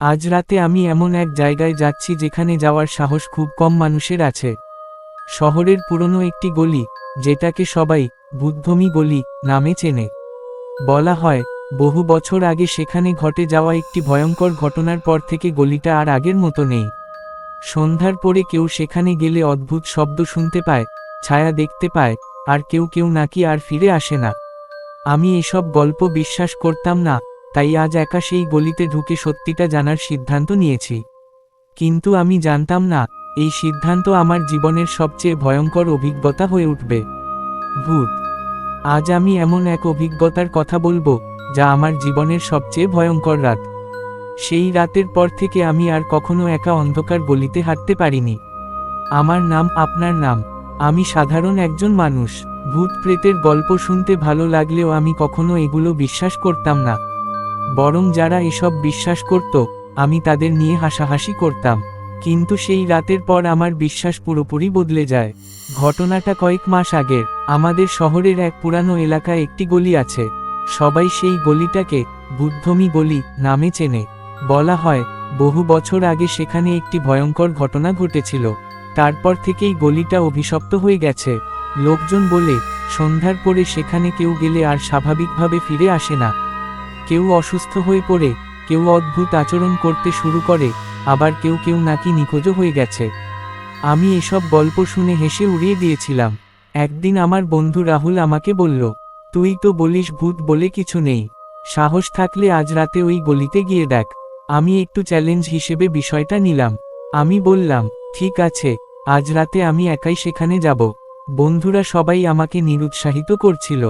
আজ রাতে আমি এমন এক জায়গায় যাচ্ছি যেখানে যাওয়ার সাহস খুব কম মানুষের আছে। শহরের পুরনো একটি গলি, যেটাকে সবাই বুদ্ধমি গলি নামে চেনে। বলা হয়, বহু বছর আগে সেখানে ঘটে যাওয়া একটি ভয়ঙ্কর ঘটনার পর থেকে গলিটা আর আগের মতো নেই। সন্ধ্যার পরে কেউ সেখানে গেলে অদ্ভুত শব্দ শুনতে পায়, ছায়া দেখতে পায়, আর কেউ কেউ নাকি আর ফিরে আসে না। আমি এসব গল্প বিশ্বাস করতাম না, তাই আজ একা সেই গলিতে ঢুকে সত্যিটা জানার সিদ্ধান্ত নিয়েছি। কিন্তু আমি জানতাম না, এই সিদ্ধান্ত আমার জীবনের সবচেয়ে ভয়ঙ্কর অভিজ্ঞতা হয়ে উঠবে। ভূত। আজ আমি এমন এক অভিজ্ঞতার কথা বলবো, যা আমার জীবনের সবচেয়ে ভয়ঙ্কর রাত। সেই রাতের পর থেকে আমি আর কখনো একা অন্ধকার গলিতে হাঁটতে পারিনি। আমার নাম আপনার নাম। আমি সাধারণ একজন মানুষ। ভূত প্রেতের গল্প শুনতে ভালো লাগলেও আমি কখনো এগুলো বিশ্বাস করতাম না। বরং যারা এসব বিশ্বাস করত, আমি তাদের নিয়ে হাসাহাসি করতাম। কিন্তু সেই রাতের পর আমার বিশ্বাস পুরোপুরি বদলে যায়। ঘটনাটা কয়েক মাস আগের। আমাদের শহরের এক পুরানো এলাকায় একটি গলি আছে। সবাই সেই গলিটাকে বুদ্ধমি গলি নামে চেনে। বলা হয়, বহু বছর আগে সেখানে একটি ভয়ঙ্কর ঘটনা ঘটেছিল। তারপর থেকেই গলিটা অভিশপ্ত হয়ে গেছে। লোকজন বলে, সন্ধ্যার পরে সেখানে কেউ গেলে আর স্বাভাবিকভাবে ফিরে আসে না। কেউ অসুস্থ হয়ে পড়ে, কেউ অদ্ভুত আচরণ করতে শুরু করে, আবার কেউ কেউ নাকি নিখোঁজও হয়ে গেছে। আমি এসব গল্প শুনে হেসে উড়িয়ে দিয়েছিলাম। একদিন আমার বন্ধু রাহুল আমাকে বলল, তুই তো বলিস ভূত বলে কিছু নেই, সাহস থাকলে আজ রাতে ওই গলিতে গিয়ে দেখ। আমি একটু চ্যালেঞ্জ হিসেবে বিষয়টা নিলাম। আমি বললাম, ঠিক আছে, আজ রাতে আমি একাই সেখানে যাব। বন্ধুরা সবাই আমাকে নিরুৎসাহিত করছিল,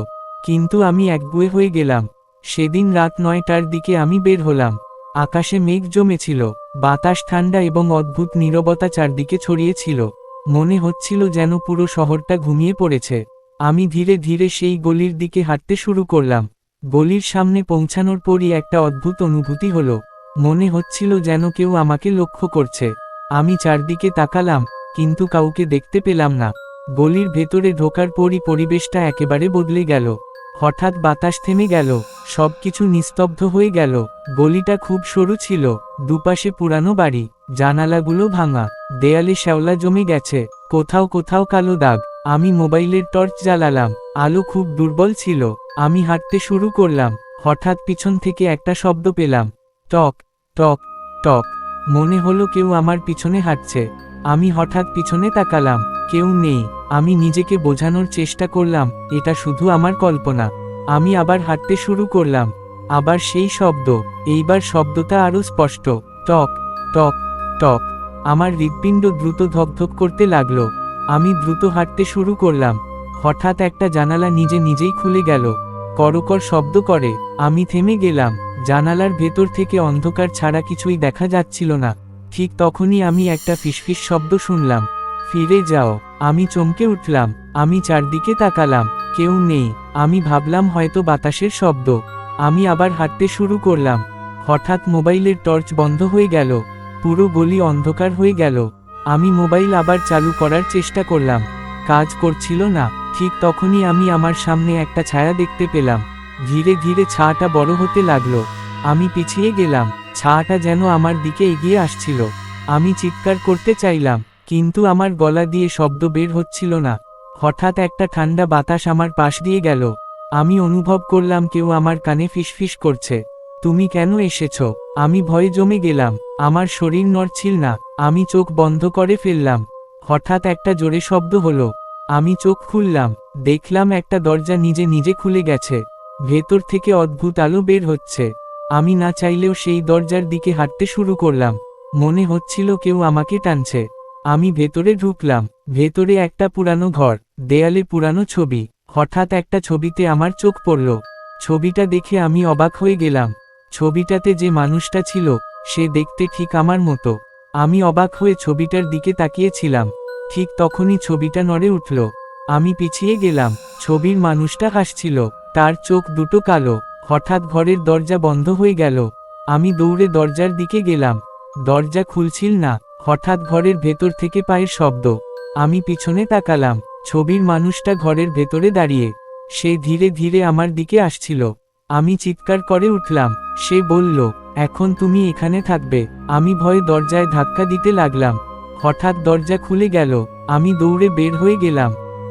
কিন্তু আমি একগুঁয়ে হয়ে গেলাম। সেদিন রাত ৯টার দিকে আমি বের হলাম। আকাশে মেঘ জমেছিল, বাতাস ঠান্ডা এবং অদ্ভুত নীরবতা চারদিকে ছড়িয়েছিল। মনে হচ্ছিল যেন পুরো শহরটা ঘুমিয়ে পড়েছে। আমি ধীরে ধীরে সেই গলির দিকে হাঁটতে শুরু করলাম। গলির সামনে পৌঁছানোর পরই একটা অদ্ভুত অনুভূতি হলো। মনে হচ্ছিল যেন কেউ আমাকে লক্ষ্য করছে। আমি চারদিকে তাকালাম, কিন্তু কাউকে দেখতে পেলাম না। গলির ভেতরে ঢোকার পরই পরিবেশটা একেবারে বদলে গেল। হঠাৎ বাতাস থেমে গেল, সবকিছু নিস্তব্ধ হয়ে গেল। গলিটা খুব সরু ছিল, দুপাশে পুরানো বাড়ি, জানালাগুলো ভাঙা, দেয়ালে শ্যাওলা জমে গেছে, কোথাও কোথাও কালো দাগ। আমি মোবাইলের টর্চ জ্বালালাম, আলো খুব দুর্বল ছিল। আমি হাঁটতে শুরু করলাম। হঠাৎ পিছন থেকে একটা শব্দ পেলাম, টক টক টক। মনে হলো কেউ আমার পিছনে হাঁটছে। আমি হঠাৎ পিছনে তাকালাম, কেউ নেই। আমি নিজেকে বোঝানোর চেষ্টা করলাম, এটা শুধু আমার কল্পনা। আমি আবার হাঁটতে শুরু করলাম। আবার সেই শব্দ, এইবার শব্দটা আরও স্পষ্ট, টক টক টক। আমার হৃৎপিণ্ড দ্রুত ধকধক করতে লাগলো। আমি দ্রুত হাঁটতে শুরু করলাম। হঠাৎ একটা জানালা নিজে নিজেই খুলে গেল, করকর শব্দ করে। আমি থেমে গেলাম। জানালার ভেতর থেকে অন্ধকার ছাড়া কিছুই দেখা যাচ্ছিল না। ঠিক তখনই আমি একটা ফিসফিস শব্দ শুনলাম, ফিরে যাও। আমি চমকে উঠলাম। আমি চারদিকে তাকালাম, কেউ নেই। আমি ভাবলাম হয়তো বাতাসের শব্দ। আমি আবার হাঁটতে শুরু করলাম। হঠাৎ মোবাইলের টর্চ বন্ধ হয়ে গেল, পুরো গলি অন্ধকার হয়ে গেল। আমি মোবাইল আবার চালু করার চেষ্টা করলাম, কাজ করছিল না। ঠিক তখনই আমি আমার সামনে একটা ছায়া দেখতে পেলাম। ধীরে ধীরে ছায়াটা বড় হতে লাগলো। আমি পিছিয়ে গেলাম, ছায়াটা যেন আমার দিকে এগিয়ে আসছিল। আমি চিৎকার করতে চাইলাম, কিন্তু আমার গলা দিয়ে শব্দ বের হচ্ছিল না। হঠাৎ একটা ঠান্ডা বাতাস আমার পাশ দিয়ে গেল। আমি অনুভব করলাম কেউ আমার কানে ফিসফিস করছে, তুমি কেন এসেছো? আমি ভয়ে জমে গেলাম, আমার শরীর নড়ছিল না। আমি চোখ বন্ধ করে ফেললাম। হঠাৎ একটা জোরে শব্দ হলো। আমি চোখ খুললাম, দেখলাম একটা দরজা নিজে নিজে খুলে গেছে। ভেতর থেকে অদ্ভুত আলো বের হচ্ছে। আমি না চাইলেও সেই দরজার দিকে হাঁটতে শুরু করলাম। মনে হচ্ছিল কেউ আমাকে টানছে। আমি ভেতরে ঢুকলাম। ভেতরে একটা পুরানো ঘর, দেয়ালে পুরানো ছবি। হঠাৎ একটা ছবিতে আমার চোখ পড়ল। ছবিটা দেখে আমি অবাক হয়ে গেলাম। ছবিটাতে যে মানুষটা ছিল, সে দেখতে ঠিক আমার মতো। আমি অবাক হয়ে ছবিটার দিকে তাকিয়েছিলাম। ঠিক তখনই ছবিটা নড়ে উঠল। আমি পিছিয়ে গেলাম। ছবির মানুষটা হাসছিল, তার চোখ দুটো কালো। হঠাৎ ঘরের দরজা বন্ধ হয়ে গেল। আমি দৌড়ে দরজার দিকে গেলাম। দরজা খুলছিল না। হঠাৎ ঘরের ভেতর থেকে পায়ের শব্দ। আমি পিছনে তাকালাম। ছবির মানুষটা ঘরের ভেতরে দাঁড়িয়ে। সে ধীরে ধীরে আমার দিকে আসছিল। আমি চিৎকার করে উঠলাম। সে বলল, এখন তুমি এখানে থাকবে। আমি ভয়ে দরজায় ধাক্কা দিতে লাগলাম। হঠাৎ দরজা খুলে গেল। আমি দৌড়ে বের হয়ে গেলাম।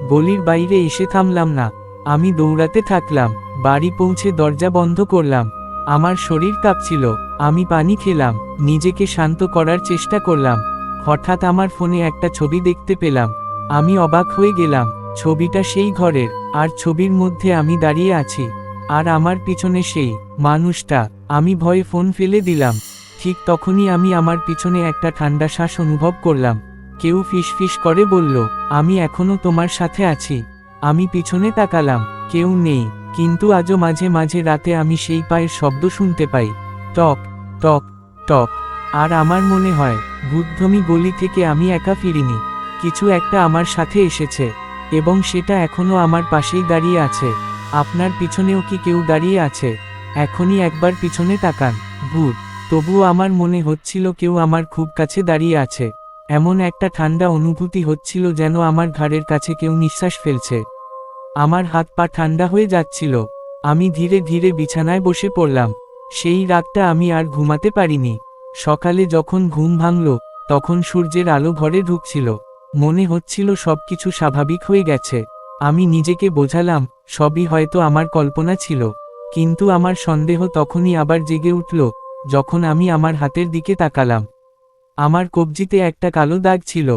গলির বাইরে এসে থামলাম না। আমি দৌড়াতে থাকলাম। বাড়ি পৌঁছে দরজা বন্ধ করলাম। আমার শরীর কাঁপছিল। আমি পানি খেলাম। নিজেকে শান্ত করার চেষ্টা করলাম। হঠাৎ আমার ফোনে একটা ছবি দেখতে পেলাম। আমি অবাক হয়ে গেলাম। ছবিটা সেই ঘরের, আর ছবির মধ্যে আমি দাঁড়িয়ে আছি, আর আমার পিছনে সেই মানুষটা। আমি ভয়ে ফোন ফেলে দিলাম। ঠিক তখনই আমি আমার পিছনে একটা ঠান্ডা শ্বাস অনুভব করলাম। কেউ ফিসফিস করে বলল, আমি এখনো তোমার সাথে আছি। আমি পিছনে তাকালাম। কেউ নেই, কিন্তু আজও মাঝে মাঝে রাতে আমি সেই পায়ের শব্দ শুনতে পাই। টক টক টক। আর আমার মনে হয়, বুদ্ধমি গলি থেকে আমি একা ফিরিনি। কিছু একটা আমার সাথে এসেছে, এবং সেটা এখনো আমার পাশেই দাঁড়িয়ে আছে। আপনার পিছনেও কি কেউ দাঁড়িয়ে আছে? এখনই একবার পিছনে তাকান। ভূত। তবুও আমার মনে হচ্ছিল কেউ আমার খুব কাছে দাঁড়িয়ে আছে। এমন একটা ঠান্ডা অনুভূতি হচ্ছিল যেন আমার ঘাড়ের কাছে কেউ নিঃশ্বাস ফেলছে। আমার হাত পা ঠান্ডা হয়ে যাচ্ছিল। আমি ধীরে ধীরে বিছানায় বসে পড়লাম। সেই রাতটা আমি আর ঘুমাতে পারিনি। সকালে যখন ঘুম ভাঙল, তখন সূর্যের আলো ঘরে ঢুকছিল। মনে হচ্ছিল সবকিছু স্বাভাবিক হয়ে গেছে। আমি নিজেকে বোঝালাম, সবই হয়তো আমার কল্পনা ছিল। কিন্তু আমার সন্দেহ তখনই আবার জেগে উঠল, যখন আমি আমার হাতের দিকে তাকালাম। আমার কবজিতে একটা কালো দাগ ছিল।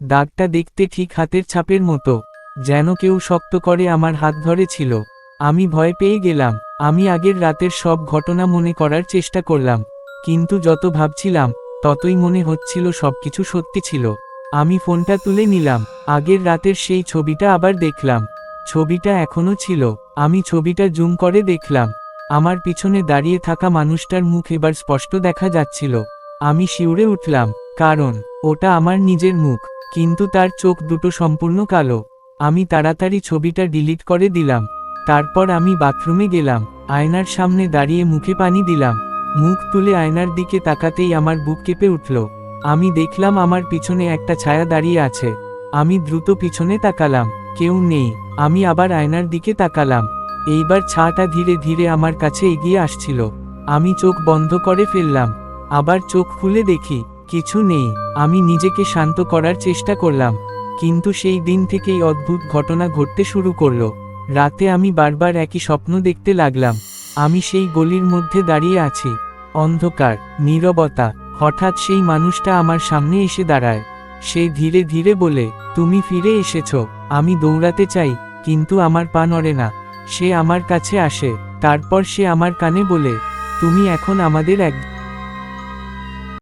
দাগটা দেখতে ঠিক হাতের ছাপের মতো, যেন কেউ শক্ত করে আমার হাত ধরেছিল। আমি ভয় পেয়ে গেলাম। আমি আগের রাতের সব ঘটনা মনে করার চেষ্টা করলাম, কিন্তু যত ভাবছিলাম, ততই মনে হচ্ছিল সবকিছু সত্যি ছিল। আমি ফোনটা তুলে নিলাম। আগের রাতের সেই ছবিটা আবার দেখলাম। ছবিটা এখনো ছিল। আমি ছবিটা জুম করে দেখলাম। আমার পিছনে দাঁড়িয়ে থাকা মানুষটার মুখ এবার স্পষ্ট দেখা যাচ্ছিল। আমি শিউরে উঠলাম, কারণ ওটা আমার নিজের মুখ, কিন্তু তার চোখ দুটো সম্পূর্ণ কালো। আমি তাড়াতাড়ি ছবিটা ডিলিট করে দিলাম। তারপর আমি বাথরুমে গেলাম। আয়নার সামনে দাঁড়িয়ে মুখে পানি দিলাম। মুখ তুলে আয়নার দিকে তাকাতেই আমার বুক কেঁপে উঠল। আমি দেখলাম আমার পিছনে একটা ছায়া দাঁড়িয়ে আছে। আমি দ্রুত পিছনে তাকালাম। কেউ নেই। আমি আবার আয়নার দিকে তাকালাম। এইবার ছায়াটা ধীরে ধীরে আমার কাছে এগিয়ে আসছিল। আমি চোখ বন্ধ করে ফেললাম। আবার চোখ খুলে দেখি, কিছু নেই। আমি নিজেকে শান্ত করার চেষ্টা করলাম, কিন্তু সেই দিন থেকেই অদ্ভুত ঘটনা ঘটতে শুরু করলো। রাতে আমি বারবার একই স্বপ্ন দেখতে লাগলাম। আমি সেই গলির মধ্যে দাঁড়িয়ে আছি। অন্ধকার, নীরবতা। হঠাৎ সেই মানুষটা আমার সামনে এসে দাঁড়ায়। সে ধীরে ধীরে বলে, তুমি ফিরে এসেছো। আমি দৌড়াতে চাই, কিন্তু আমার পা নড়ে না। সে আমার কাছে আসে। তারপর সে আমার কানে বলে, তুমি এখন আমাদের এক।